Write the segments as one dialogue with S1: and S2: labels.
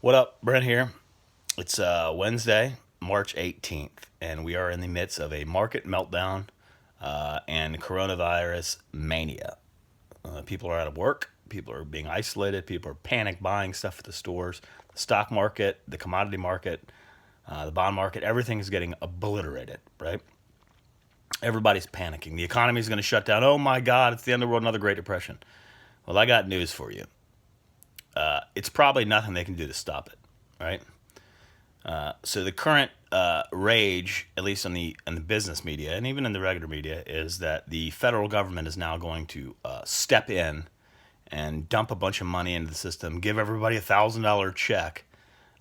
S1: What up, Brent here? It's Wednesday, March 18th, and we are in the midst of a market meltdown and coronavirus mania. People are out of work, people are being isolated, people are panic buying stuff at the stores. The stock market, the commodity market, the bond market, everything is getting obliterated, right? Everybody's panicking. The economy is going to shut down. Oh my God, it's the end of the world, another Great Depression. Well, I got news for you. It's probably nothing they can do to stop it, right? So the current rage, at least in the business media and even in the regular media, is that the federal government is now going to step in and dump a bunch of money into the system, give everybody $1,000 check,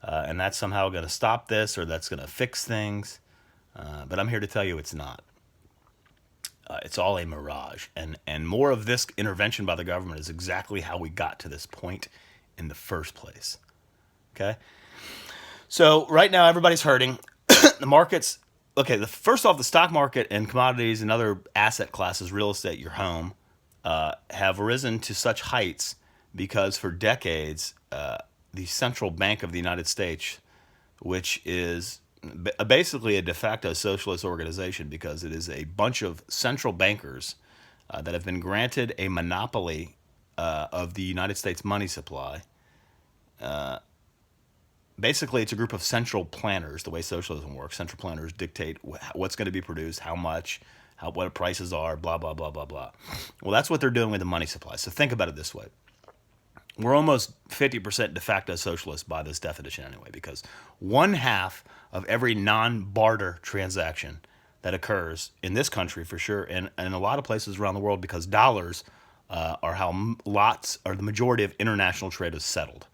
S1: and that's somehow going to stop this or that's going to fix things. But I'm here to tell you it's not. It's all a mirage, and more of this intervention by the government is exactly how we got to this point in the first place. Okay. So right now everybody's hurting. The markets, okay, first off, the stock market and commodities and other asset classes, real estate, your home, have risen to such heights because for decades, the Central Bank of the United States, which is basically a de facto socialist organization because it is a bunch of central bankers that have been granted a monopoly of the United States money supply. Basically, it's a group of central planners. The way socialism works, central planners dictate what's going to be produced, how much, what prices are, blah blah blah blah blah. Well, that's what they're doing with the money supply. So think about it this way: we're almost 50% de facto socialist by this definition anyway, because one half of every non-barter transaction that occurs in this country for sure, and in a lot of places around the world, because dollars are how lots or the majority of international trade is settled.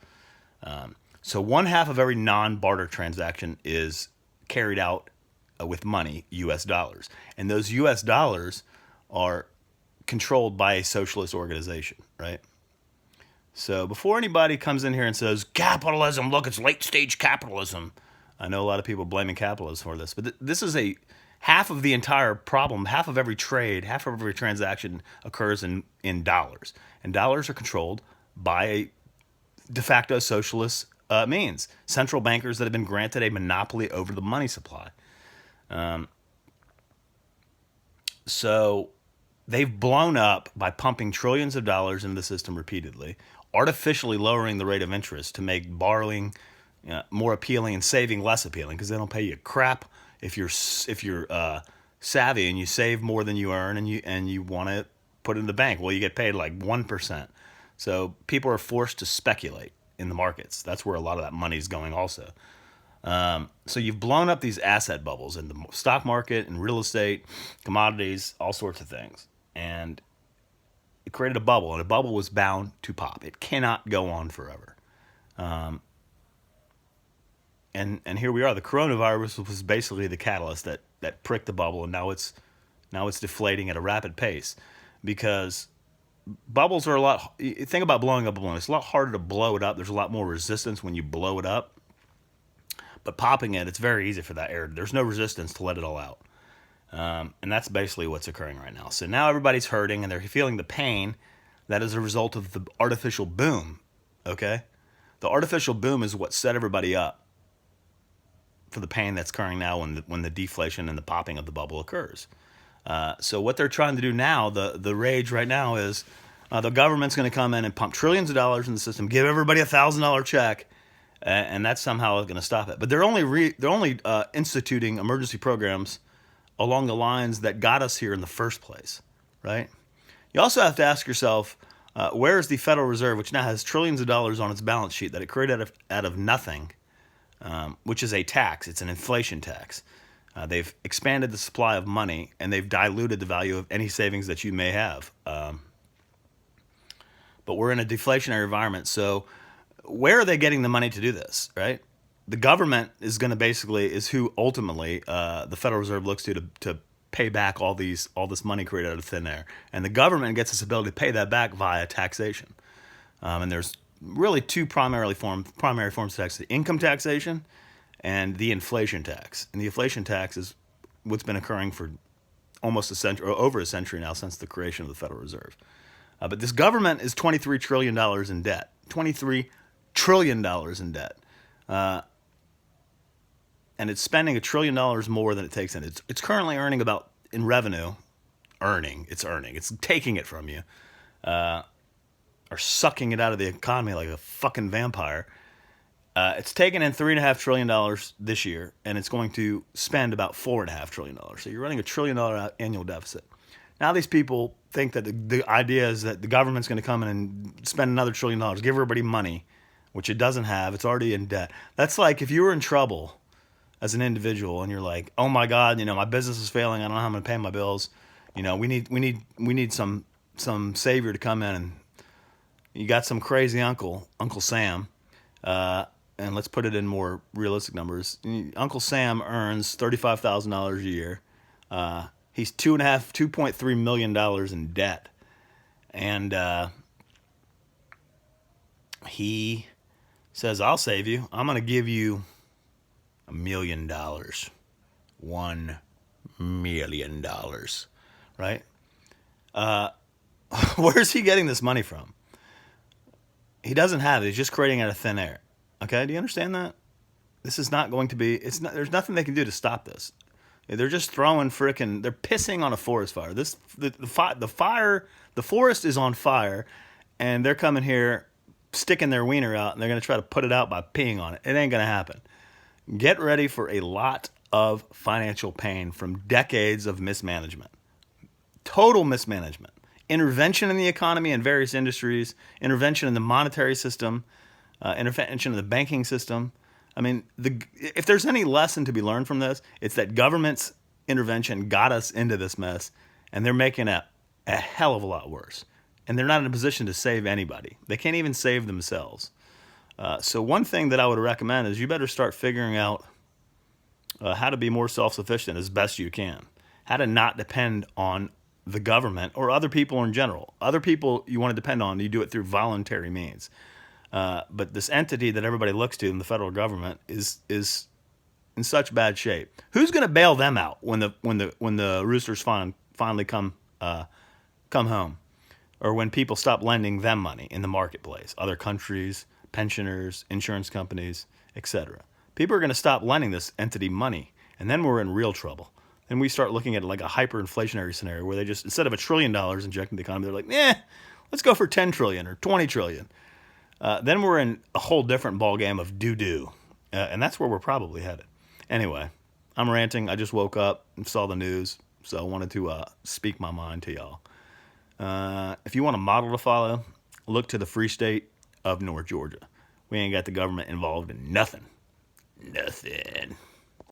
S1: So one half of every non-barter transaction is carried out with money, U.S. dollars. And those U.S. dollars are controlled by a socialist organization, right? So before anybody comes in here and says, capitalism, look, it's late stage capitalism. I know a lot of people blaming capitalism for this, but this is a half of the entire problem. Half of every trade, half of every transaction occurs in dollars. And dollars are controlled by a de facto socialist means. Central bankers that have been granted a monopoly over the money supply. So they've blown up by pumping trillions of dollars into the system repeatedly, artificially lowering the rate of interest to make borrowing more appealing and saving less appealing because they don't pay you crap if you're savvy and you save more than you earn and you want to put it in the bank. Well, you get paid like 1%. So people are forced to speculate in the markets. That's where a lot of that money is going also. So you've blown up these asset bubbles in the stock market and real estate, commodities, all sorts of things. And it created a bubble, and a bubble was bound to pop. It cannot go on forever. And here we are. The coronavirus was basically the catalyst that pricked the bubble, and now it's deflating at a rapid pace because bubbles are think about blowing up a balloon. It's a lot harder to blow it up. There's a lot more resistance when you blow it up. But popping it, it's very easy for that air. There's no resistance to let it all out. And that's basically what's occurring right now. So now everybody's hurting and they're feeling the pain that is a result of the artificial boom. Okay? The artificial boom is what set everybody up for the pain that's occurring now when the deflation and the popping of the bubble occurs. So what they're trying to do now, the rage right now is the government's going to come in and pump trillions of dollars in the system, give everybody $1,000 check, and that's somehow going to stop it. But they're only instituting emergency programs along the lines that got us here in the first place, right? You also have to ask yourself, where is the Federal Reserve, which now has trillions of dollars on its balance sheet that it created out of nothing, which is a tax. It's an inflation tax. They've expanded the supply of money, and they've diluted the value of any savings that you may have. But we're in a deflationary environment, so where are they getting the money to do this, right? The government is going to is who ultimately the Federal Reserve looks to pay back all this money created out of thin air. And the government gets its ability to pay that back via taxation. And there's really two primary forms of tax: the income taxation and the inflation tax. And the inflation tax is what's been occurring for almost a century, or over a century now, since the creation of the Federal Reserve. But this government is $23 trillion in debt. $23 trillion in debt. And it's spending $1 trillion more than it takes in. It's currently earning about in revenue. It's taking it from you, or sucking it out of the economy like a fucking vampire. It's taken in $3.5 trillion this year, and it's going to spend about $4.5 trillion. So you're running $1 trillion annual deficit. Now these people think that the idea is that the government's going to come in and spend another $1 trillion, give everybody money, which it doesn't have. It's already in debt. That's like if you were in trouble as an individual and you're like, oh my God, my business is failing. I don't know how I'm going to pay my bills. We need some savior to come in, and you got some crazy Uncle Sam. And let's put it in more realistic numbers. Uncle Sam earns $35,000 a year. He's $2.3 million in debt, and he says, "I'll save you. I'm going to give you $1 million, $1 million, right?" Where's he getting this money from? He doesn't have it. He's just creating it out of thin air. Okay, do you understand that? This is not going to be. It's not. There's nothing they can do to stop this. They're just throwing frickin'. They're pissing on a forest fire. The fire. The forest is on fire, and they're coming here, sticking their wiener out, and they're going to try to put it out by peeing on it. It ain't going to happen. Get ready for a lot of financial pain from decades of mismanagement. Total mismanagement. Intervention in the economy and various industries. Intervention in the monetary system. Intervention in the banking system. I mean, if there's any lesson to be learned from this, it's that government's intervention got us into this mess, and they're making it a hell of a lot worse. And they're not in a position to save anybody. They can't even save themselves. So one thing that I would recommend is you better start figuring out how to be more self-sufficient as best you can. How to not depend on the government or other people in general. Other people you want to depend on, you do it through voluntary means. But this entity that everybody looks to in the federal government is in such bad shape. Who's going to bail them out when the roosters finally come home, or when people stop lending them money in the marketplace? Other countries, pensioners, insurance companies, etc. People are going to stop lending this entity money, and then we're in real trouble. Then we start looking at like a hyperinflationary scenario where they just, instead of $1 trillion injecting the economy, they're like, let's go for 10 trillion or 20 trillion. Then we're in a whole different ballgame of doo-doo. And that's where we're probably headed. Anyway, I'm ranting. I just woke up and saw the news, so I wanted to speak my mind to y'all. If you want a model to follow, look to the free state of North Georgia. We ain't got the government involved in nothing. Nothing.